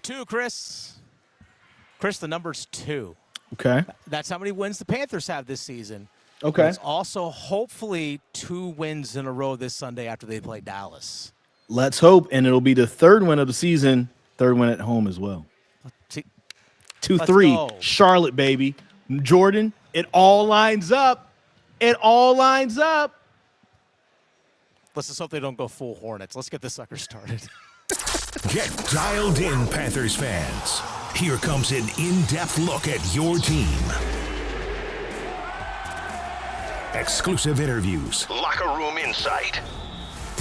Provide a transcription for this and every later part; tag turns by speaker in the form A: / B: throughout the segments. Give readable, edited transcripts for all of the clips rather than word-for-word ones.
A: 2, Chris. Chris, the number's 2.
B: Okay.
A: That's how many wins the Panthers have this season.
B: Okay.
A: But it's also hopefully 2 wins in a row this Sunday after they play Dallas.
B: Let's hope, and it'll be the 3rd win of the season, 3rd win at home as well. 2-3, Charlotte, baby. Jordan, it all lines up. It all lines up.
A: Let's just hope they don't go full Hornets. Let's get this sucker started.
C: Get dialed in, Panthers fans. Here comes an in-depth look at your team. Exclusive interviews. Locker room insight.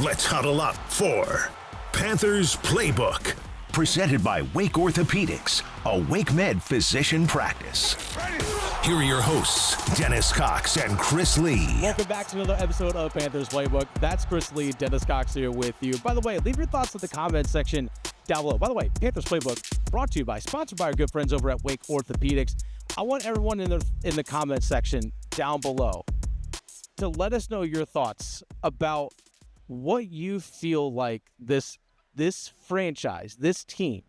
C: Let's huddle up for Panthers Playbook. Presented by Wake Orthopedics, a Wake Med physician practice. Here are your hosts, Dennis Cox and Chris Lea.
D: Welcome back to another episode of Panthers Playbook. That's Chris Lea, Dennis Cox here with you. By the way, leave your thoughts in the comments section down below. By the way, Panthers Playbook brought to you by, sponsored by our good friends over at Wake Orthopedics. I want everyone in the comments section down below to let us know your thoughts about what you feel like this franchise, this team,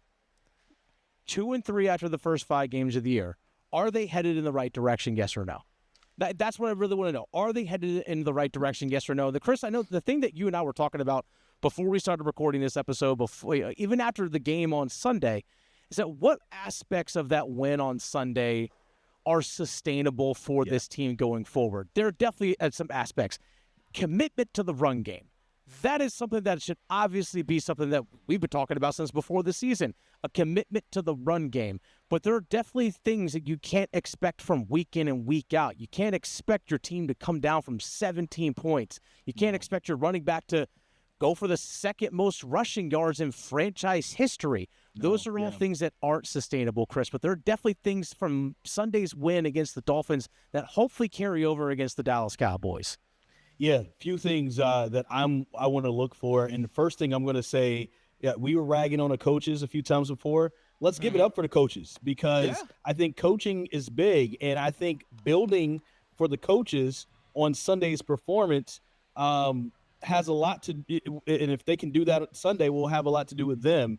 D: 2-3 after the first 5 games of the year, are they headed in the right direction, yes or no? That's what I really want to know. Are they headed in the right direction, yes or no? Chris, I know the thing that you and I were talking about before we started recording this episode, even after the game on Sunday, is that what aspects of that win on Sunday are sustainable for this team going forward? There are definitely some aspects. Commitment to the run game. That is something that should obviously be something that we've been talking about since before the season, a commitment to the run game. But there are definitely things that you can't expect from week in and week out. You can't expect your team to come down from 17 points. You can't expect your running back to go for the second most rushing yards in franchise history. Those are all things that aren't sustainable, Chris. But there are definitely things from Sunday's win against the Dolphins that hopefully carry over against the Dallas Cowboys.
B: Yeah, few things that I want to look for. And the first thing I'm going to say, we were ragging on the coaches a few times before. Let's give it up for the coaches because I think coaching is big. And I think building for the coaches on Sunday's performance has a lot to – and if they can do that Sunday, will have a lot to do with them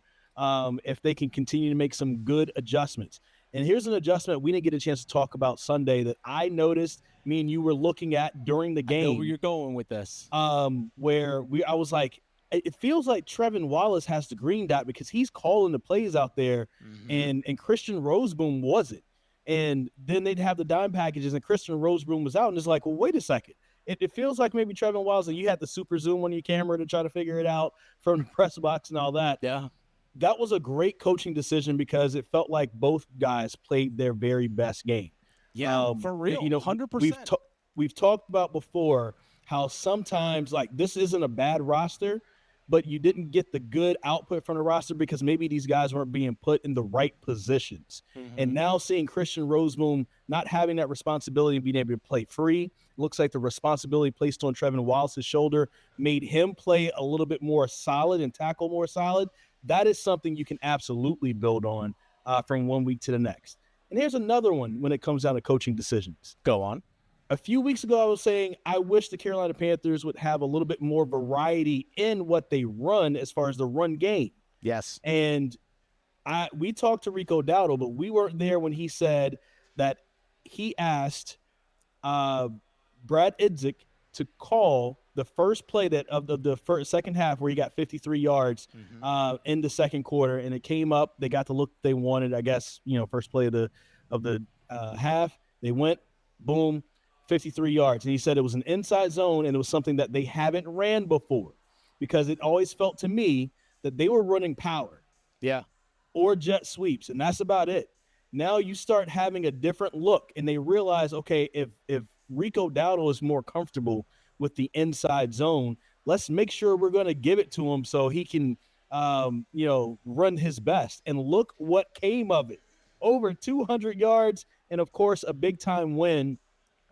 B: if they can continue to make some good adjustments. And here's an adjustment we didn't get a chance to talk about Sunday that I noticed me and you were looking at during the game.
D: I know where you're going with this.
B: Where I was like, it feels like Trevin Wallace has the green dot because he's calling the plays out there, and Christian Roseboom wasn't. And then they'd have the dime packages, and Christian Roseboom was out, and it's like, well, wait a second. It feels like maybe Trevin Wallace, and you had the super zoom on your camera to try to figure it out from the press box and all that.
D: Yeah.
B: That was a great coaching decision because it felt like both guys played their very best game.
D: Yeah, for real, 100%.
B: We've talked about before how sometimes, like, this isn't a bad roster, but you didn't get the good output from the roster because maybe these guys weren't being put in the right positions. And now seeing Christian Roseboom not having that responsibility and being able to play free, looks like the responsibility placed on Trevin Wallace's shoulder made him play a little bit more solid and tackle more solid. That is something you can absolutely build on from 1 week to the next. And here's another one when it comes down to coaching decisions.
D: Go on.
B: A few weeks ago, I was saying I wish the Carolina Panthers would have a little bit more variety in what they run as far as the run game.
D: Yes.
B: And we talked to Rico Dowdle, but we weren't there when he said that he asked Brad Idzik to call the first play of the second half where he got 53 yards in the second quarter, and it came up. They got the look they wanted, I guess. First play of the half. They went, boom, 53 yards, and he said it was an inside zone, and it was something that they haven't ran before, because it always felt to me that they were running power, or jet sweeps, and that's about it. Now you start having a different look, and they realize, okay, if Rico Dowdle is more comfortable with the inside zone, let's make sure we're going to give it to him so he can, run his best. And look what came of it. Over 200 yards and, of course, a big-time win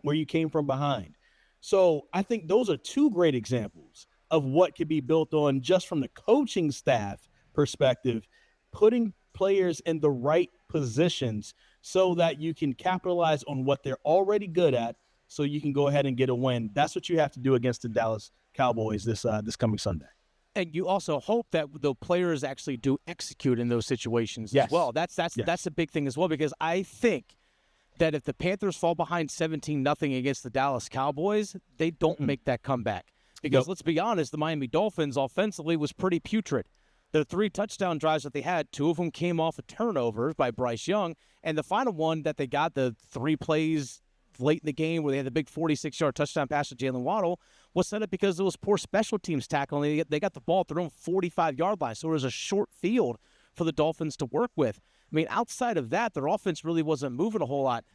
B: where you came from behind. So I think those are 2 great examples of what could be built on just from the coaching staff perspective, putting players in the right positions so that you can capitalize on what they're already good at, so you can go ahead and get a win. That's what you have to do against the Dallas Cowboys this coming Sunday.
D: And you also hope that the players actually do execute in those situations
B: Yes.
D: as well. That's a big thing as well, because I think that if the Panthers fall behind 17-0 against the Dallas Cowboys, they don't make that comeback. Because let's be honest, the Miami Dolphins offensively was pretty putrid. The 3 touchdown drives that they had, 2 of them came off of turnovers by Bryce Young, and the final one that they got, the 3 plays late in the game where they had the big 46-yard touchdown pass to Jalen Waddle, was set up because it was poor special teams tackling. They got the ball at their own 45-yard line, so it was a short field for the Dolphins to work with. I mean, outside of that, their offense really wasn't moving a whole lot.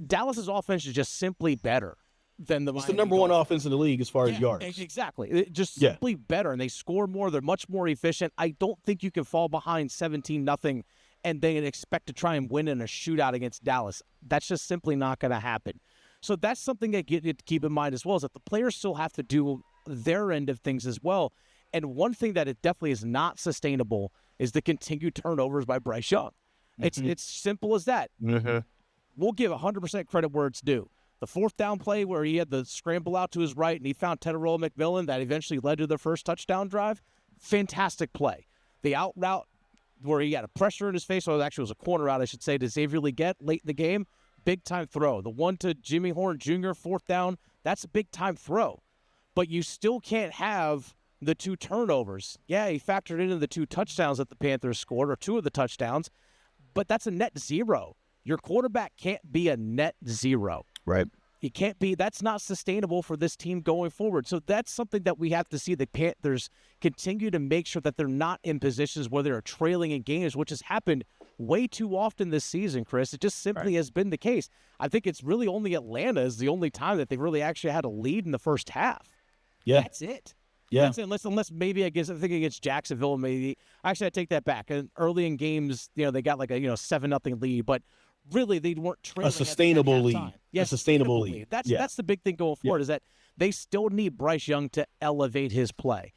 D: Dallas's offense is just simply better than the Miami.
B: It's the number one offense in the league as far as yards.
D: Exactly. Just simply better, and they score more. They're much more efficient. I don't think you can fall behind 17-0 and then expect to try and win in a shootout against Dallas. That's just simply not going to happen. So that's something that you need to keep in mind as well, is that the players still have to do their end of things as well. And one thing that it definitely is not sustainable is the continued turnovers by Bryce Young. It's simple as that. We'll give 100% credit where it's due. The 4th down play where he had the scramble out to his right and he found Tepper McMillan that eventually led to their first touchdown drive, fantastic play. The out route where he had a pressure in his face, or actually it was a corner out, I should say, to Xavier Legette late in the game, big-time throw. The one to Jimmy Horn Jr., 4th down, that's a big-time throw. But you still can't have the 2 turnovers. Yeah, he factored in the 2 touchdowns that the Panthers scored, or 2 of the touchdowns, but that's a net 0. Your quarterback can't be a net 0.
B: Right.
D: He can't be. That's not sustainable for this team going forward. So that's something that we have to see the Panthers continue to make sure that they're not in positions where they're trailing in games, which has happened way too often this season, Chris. It just simply has been the case. I think it's really only Atlanta is the only time that they really actually had a lead in the first half.
B: Yeah.
D: That's it.
B: Yeah.
D: That's it. Unless maybe I think against Jacksonville, maybe. Actually, I take that back. And early in games, they got like a 7-0 lead, but really they weren't trailing.
B: A sustainable lead.
D: Yes,
B: a sustainable lead.
D: That's the big thing going forward, is that they still need Bryce Young to elevate his play.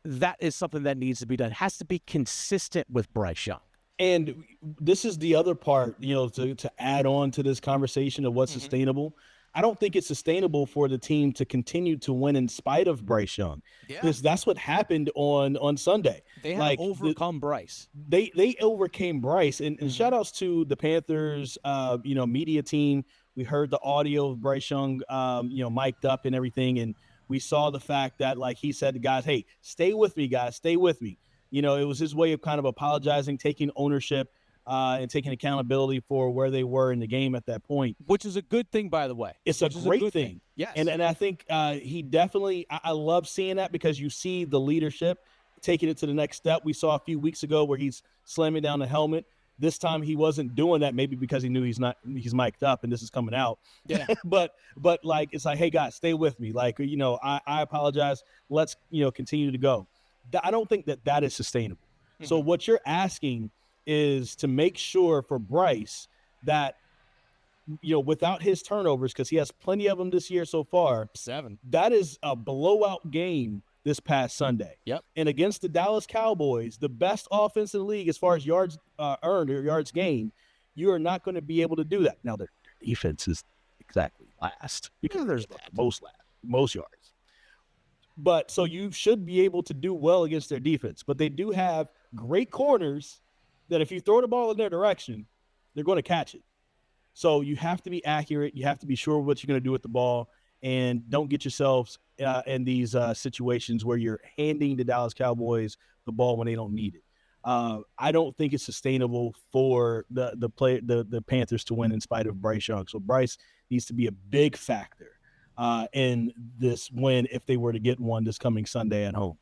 D: That is something that needs to be done. It has to be consistent with Bryce Young.
B: And this is the other part, to add on to this conversation of what's sustainable. I don't think it's sustainable for the team to continue to win in spite of Bryce Young. Because that's what happened on Sunday.
D: They had to overcome Bryce.
B: They overcame Bryce. And shout outs to the Panthers, media team. We heard the audio of Bryce Young, mic'd up and everything. And we saw the fact that, like he said to guys, hey, stay with me, guys, stay with me. It was his way of kind of apologizing, taking ownership, and taking accountability for where they were in the game at that point.
D: Which is a good thing, by the way.
B: It's a great thing.
D: Yes.
B: And I think he definitely – I love seeing that, because you see the leadership taking it to the next step. We saw a few weeks ago where he's slamming down the helmet. This time he wasn't doing that, maybe because he knew he's mic'd up and this is coming out.
D: Yeah.
B: but like, it's like, hey guys, stay with me. Like, I apologize. Let's, continue to go. I don't think that is sustainable. Mm-hmm. So what you're asking is to make sure for Bryce that, without his turnovers, because he has plenty of them this year so far.
D: 7.
B: That is a blowout game this past Sunday.
D: Yep.
B: And against the Dallas Cowboys, the best offense in the league as far as yards earned or yards gained, you are not going to be able to do that. Now, their defense is exactly last, because there's most yards. But so you should be able to do well against their defense. But they do have great corners that if you throw the ball in their direction, they're going to catch it. So you have to be accurate. You have to be sure what you're going to do with the ball, and don't get yourselves in these situations where you're handing the Dallas Cowboys the ball when they don't need it. I don't think it's sustainable for the Panthers to win in spite of Bryce Young. So Bryce needs to be a big factor in this win if they were to get one this coming Sunday at home.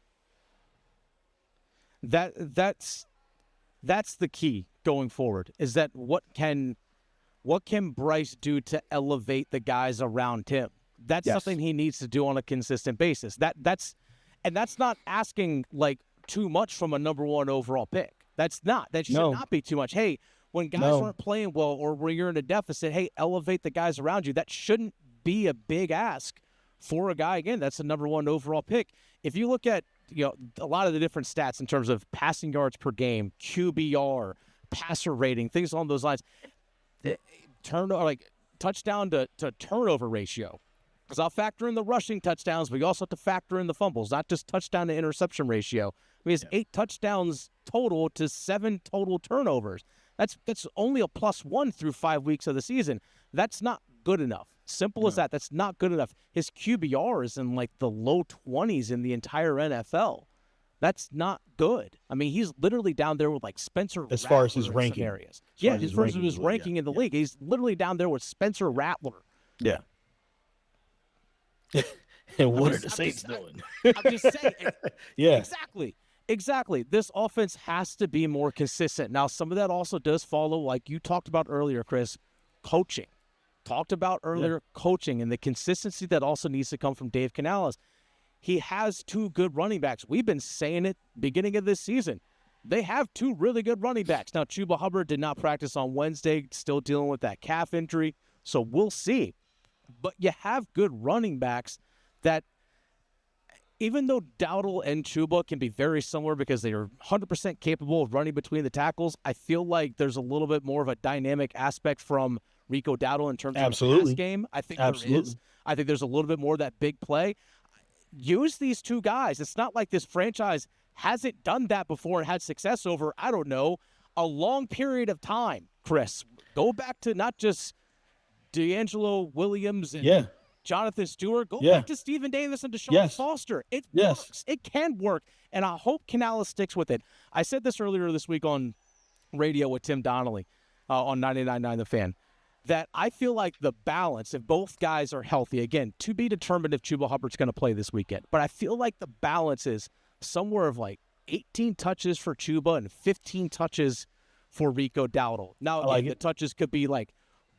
D: That's the key going forward, is that what can Bryce do to elevate the guys around him? That's something he needs to do on a consistent basis. That's not asking like too much from a number 1 overall pick. That should not be too much. Hey, when guys aren't playing well or when you're in a deficit, hey, elevate the guys around you. That shouldn't be a big ask for a guy. Again, that's the number 1 overall pick. If you look at a lot of the different stats in terms of passing yards per game, QBR, passer rating, things along those lines, touchdown to turnover ratio. because I'll factor in the rushing touchdowns, but you also have to factor in the fumbles, not just touchdown to interception ratio. I mean, it's 8 touchdowns total to 7 total turnovers. That's only a +1 through 5 weeks of the season. That's not good enough. Simple as that. That's not good enough. His QBR is in like the low 20s in the entire NFL. That's not good. I mean, he's literally down there with like Spencer
B: as far as his
D: Rattler in
B: ranking.
D: some areas. Yeah, as far as his ranking in the league. He's literally down there with Spencer Rattler.
B: Yeah. And what are the Saints doing?
D: I'm just saying.
B: Yeah.
D: Exactly. This offense has to be more consistent. Now, some of that also does follow, like you talked about earlier, Chris, coaching. Coaching and the consistency that also needs to come from Dave Canales. He has 2 good running backs. We've been saying it beginning of this season. They have 2 really good running backs. Now, Chuba Hubbard did not practice on Wednesday, still dealing with that calf injury, so we'll see. But you have good running backs that, even though Dowdle and Chuba can be very similar because they are 100% capable of running between the tackles, I feel like there's a little bit more of a dynamic aspect from Rico Dowdle in terms of the pass game. I think there is. I think there's a little bit more of that big play. Use these 2 guys. It's not like this franchise hasn't done that before and had success over, I don't know, a long period of time, Chris. Go back to not just D'Angelo Williams and Jonathan Stewart. Go back to Stephen Davis and Deshaun Foster. It works. It can work, and I hope Canales sticks with it. I said this earlier this week on radio with Tim Donnelly on 99.9 The Fan, that I feel like the balance, if both guys are healthy, again, to be determined if Chuba Hubbard's going to play this weekend, but I feel like the balance is somewhere of like 18 touches for Chuba and 15 touches for Rico Dowdle. Now, again, the touches could be like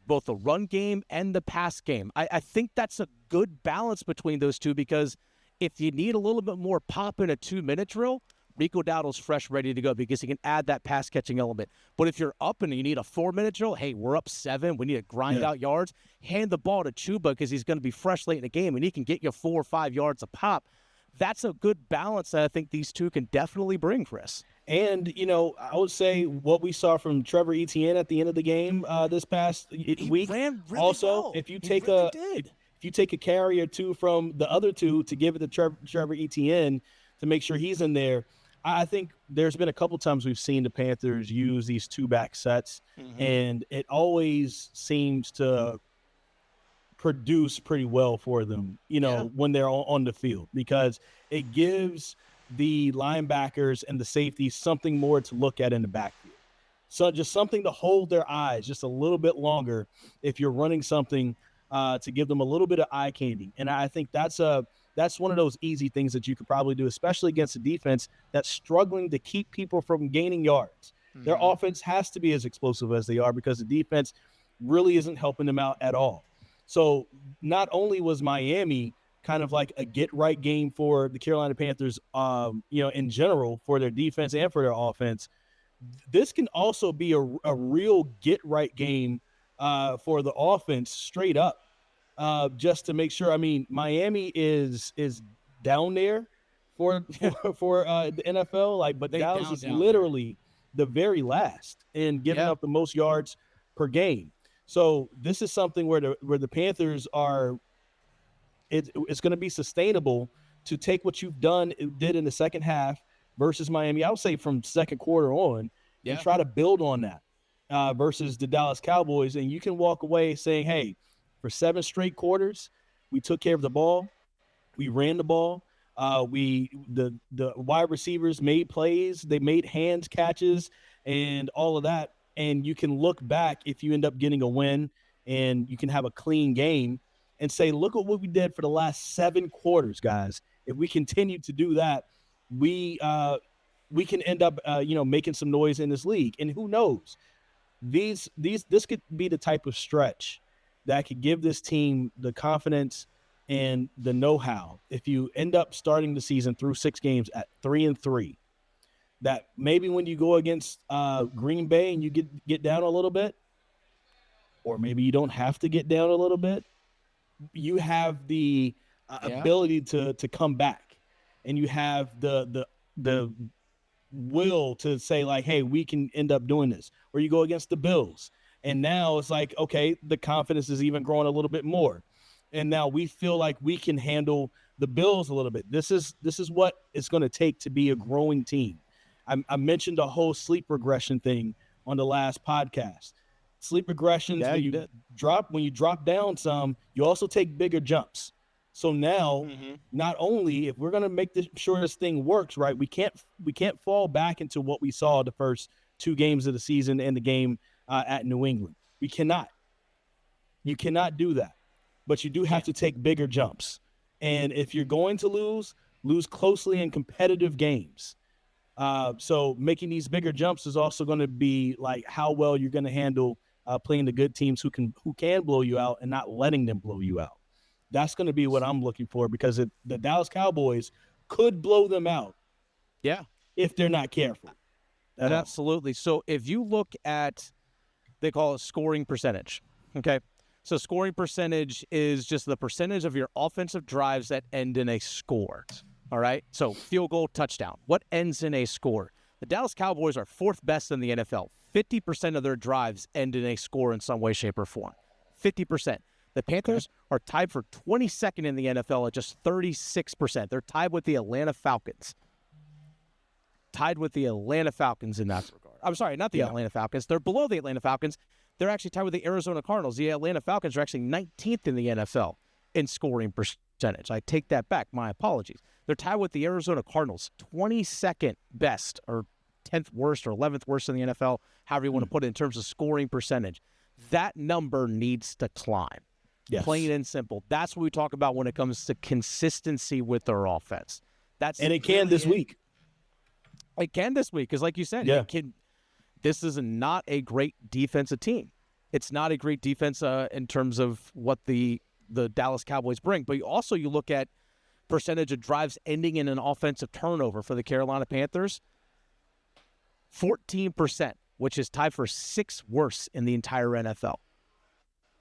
D: both the run game and the pass game. I think that's a good balance between those 2 because if you need a little bit more pop in a 2-minute drill, Rico Dowdle's fresh, ready to go because he can add that pass-catching element. But if you're up and you need a 4-minute drill, hey, we're up 7, we need to grind out yards, hand the ball to Chuba because he's going to be fresh late in the game and he can get you 4 or 5 yards a pop. That's a good balance that I think these 2 can definitely bring, Chris.
B: And, I would say what we saw from Trevor Etienne at the end of the game this past week.
D: Ran really
B: also,
D: well.
B: if you take a carry or 2 from the other 2 to give it to Trevor Etienne to make sure he's in there, I think there's been a couple times we've seen the Panthers use these 2-back sets, and it always seems to produce pretty well for them, when they're on the field, because it gives the linebackers and the safeties something more to look at in the backfield. So just something to hold their eyes just a little bit longer if you're running something to give them a little bit of eye candy. And I think that's one of those easy things that you could probably do, especially against a defense that's struggling to keep people from gaining yards. Their offense has to be as explosive as they are because the defense really isn't helping them out at all. So not only was Miami kind of like a get-right game for the Carolina Panthers, in general, for their defense and for their offense, this can also be a real get-right game for the offense straight up. Just to make sure. I mean, Miami is down there for the NFL, but Dallas is literally the very last in giving up the most yards per game. So this is something where the Panthers are. It's going to be sustainable to take what you've did in the second half versus Miami. I would say from second quarter on, and try to build on that versus the Dallas Cowboys, and you can walk away saying, "Hey, for 7 straight quarters, we took care of the ball, we ran the ball, the wide receivers made plays, they made hands catches, and all of that." And you can look back if you end up getting a win, and you can have a clean game, and say, "Look at what we did for the last 7 quarters, guys. If we continue to do that, we can end up, making some noise in this league." And who knows? This could be the type of stretch that could give this team the confidence and the know-how. If you end up starting the season through 6 games at 3-3, that maybe when you go against Green Bay and you get down a little bit, or maybe you don't have to get down a little bit, you have the ability to come back, and you have the will to say, like, "Hey, we can end up doing this." Or you go against the Bills, and now it's like, okay, the confidence is even growing a little bit more. and now we feel like we can handle the Bills a little bit. This is what it's going to take to be a growing team. I mentioned the whole sleep regression thing on the last podcast. Sleep regressions, when you drop down some, you also take bigger jumps. So now, not only if we're going to make sure this thing works right, we can't fall back into what we saw the first 2 games of the season and the game at New England. We cannot. You cannot do that. But you do have to take bigger jumps. And if you're going to lose closely in competitive games. So making these bigger jumps is also going to be like how well you're going to handle playing the good teams who can blow you out and not letting them blow you out. That's going to be what I'm looking for, because the Dallas Cowboys could blow them out.
D: Yeah.
B: If they're not careful.
D: Absolutely. So if you look at, they call it scoring percentage. Okay. So scoring percentage is just the percentage of your offensive drives that end in a score. All right. So field goal, touchdown. What ends in a score? The Dallas Cowboys are 4th best in the NFL. 50% of their drives end in a score in some way, shape, or form. 50%. The Panthers are tied for 22nd in the NFL at just 36%. They're tied with the Atlanta Falcons. Tied with the Atlanta Falcons in that regard. I'm sorry, not the Atlanta Falcons. They're below the Atlanta Falcons. They're actually tied with the Arizona Cardinals. The Atlanta Falcons are actually 19th in the NFL in scoring percentage. I take that back. My apologies. They're tied with the Arizona Cardinals, 22nd best or 10th worst or 11th worst in the NFL, however you want to put it in terms of scoring percentage. That number needs to climb. Yes. Plain and simple. That's what we talk about when it comes to consistency with their offense.
B: And it can this week.
D: It can this week, because like you said, this is not a great defensive team. It's not a great defense in terms of what the Dallas Cowboys bring. But you look at percentage of drives ending in an offensive turnover for the Carolina Panthers, 14%, which is tied for 6th worst in the entire NFL.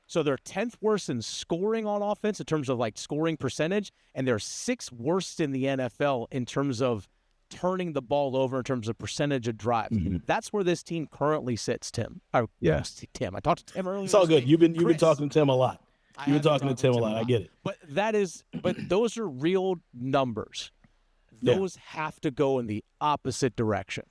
D: So they're 10th worst in scoring on offense in terms of like scoring percentage, and they're 6th worst in the NFL in terms of turning the ball over in terms of percentage of drives. That's where this team currently sits, Tim. Tim. I talked to Tim earlier.
B: It's all good. You've been talking to Tim a lot. You've been talking to Tim a lot. I get it.
D: But those are real numbers. Those have to go in the opposite direction.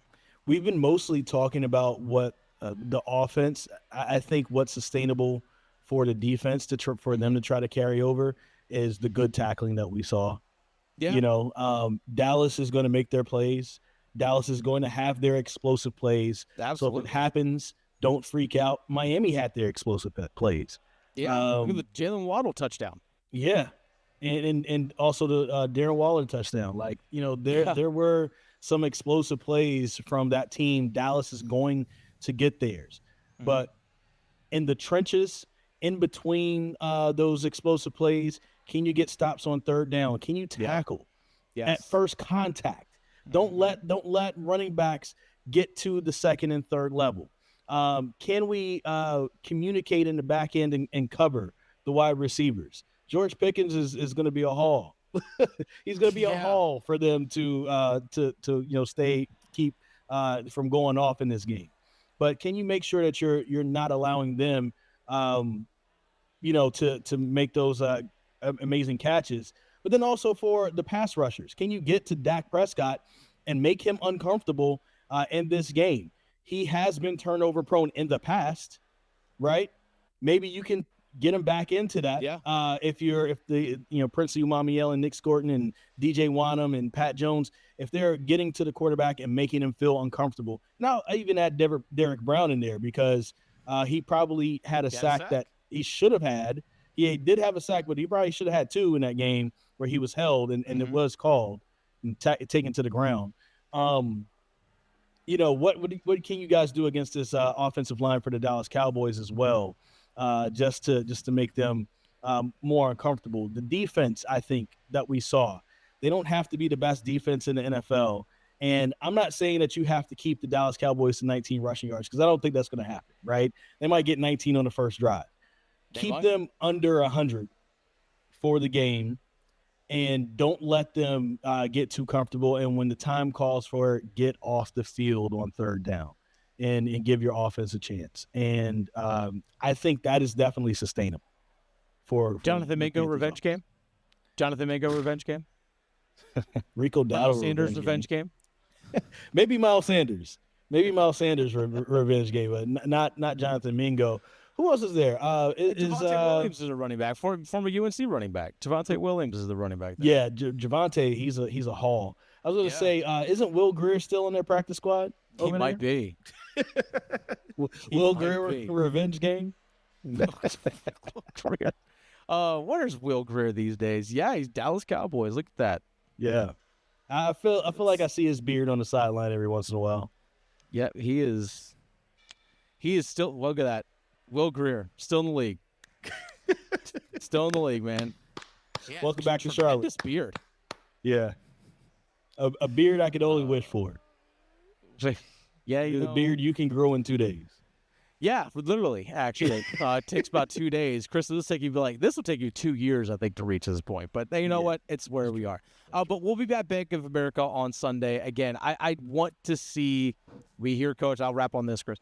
B: We've been mostly talking about what the offense. I think what's sustainable for the defense for them to try to carry over is the good tackling that we saw. Yeah. Dallas is going to make their plays. Dallas is going to have their explosive plays.
D: Absolutely.
B: So if it happens, don't freak out. Miami had their explosive plays.
D: Yeah. Look at the Jalen Waddle touchdown.
B: Yeah. And also the Darren Waller touchdown. There were some explosive plays from that team. Dallas is going to get theirs. But in the trenches, in between those explosive plays, can you get stops on 3rd down? Can you tackle at first contact? Don't let running backs get to the 2nd and 3rd level. Can we communicate in the back end and cover the wide receivers? George Pickens is going to be a haul. He's going to be a haul for them to keep from going off in this game. But can you make sure that you're not allowing them, to make those amazing catches? But then also for the pass rushers, can you get to Dak Prescott and make him uncomfortable in this game? He has been turnover prone in the past, right? Maybe you can get him back into that.
D: Yeah.
B: If the Prince Umamiel and Nick Scorton and DJ Wanham and Pat Jones, if they're getting to the quarterback and making him feel uncomfortable. Now, I even add Derrick Brown in there because he probably had a sack that he should have had. He did have a sack, but he probably should have had 2 in that game where he was held and it was called and taken to the ground. What can you guys do against this offensive line for the Dallas Cowboys as well, just to make them more uncomfortable? The defense, I think, that we saw, they don't have to be the best defense in the NFL. And I'm not saying that you have to keep the Dallas Cowboys to 19 rushing yards because I don't think that's going to happen, right? They might get 19 on the first drive. Keep them under 100 for the game. And don't let them get too comfortable. And when the time calls for it, get off the field on 3rd down and give your offense a chance. And I think that is definitely sustainable. for
D: Jonathan
B: the
D: Mingo
B: Panthers
D: revenge
B: offense.
D: game. Jonathan Mingo revenge game.
B: Rico Dowdle
D: Miles Sanders revenge game.
B: Maybe Miles Sanders. Revenge game, but not Jonathan Mingo. Who else is there?
D: Javonte Williams is a running back, former UNC running back. Javonte Williams is the running back there.
B: Yeah, Javonte, he's a haul. I was going to say, isn't Will Greer still in their practice squad?
D: He might be.
B: Will Greer revenge game?
D: Where's Will Greer these days? Yeah, he's Dallas Cowboys. Look at that.
B: Yeah. I feel like I see his beard on the sideline every once in a while.
D: Yeah, he is still. Look at that. Will Greer, still in the league. Still in the league, man.
B: Yeah, welcome back to Charlotte.
D: This beard.
B: Yeah. A beard I could only wish for.
D: Yeah,
B: the beard you can grow in 2 days.
D: Yeah, literally, actually. It takes about 2 days. Chris, this will take you 2 years, I think, to reach this point. But you know what? It's where we are. But we'll be back Bank of America on Sunday. Again, I want to see, we hear coach, I'll wrap on this, Chris.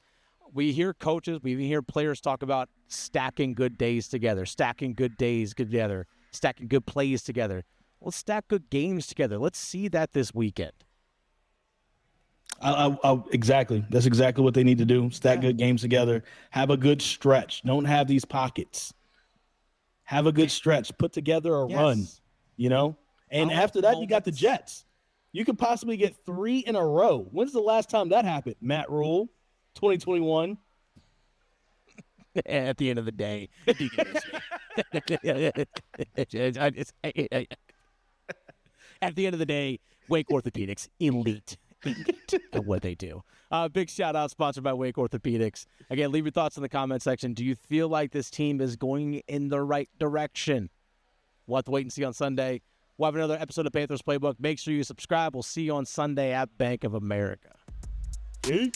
D: We hear coaches, we even hear players talk about stacking good days together, stacking good plays together. Let's stack good games together. Let's see that this weekend.
B: Exactly. That's exactly what they need to do. Stack good games together. Have a good stretch. Don't have these pockets. Have a good stretch. Put together a run, And after that, you got the Jets. You could possibly get 3 in a row. When's the last time that happened? Matt Rule, 2021.
D: At the end of the day. At the end of the day, Wake Orthopedics, elite at what they do. Big shout out, sponsored by Wake Orthopedics. Again, leave your thoughts in the comment section. Do you feel like this team is going in the right direction? We'll have to wait and see on Sunday. We'll have another episode of Panthers Playbook. Make sure you subscribe. We'll see you on Sunday at Bank of America.
B: Hey.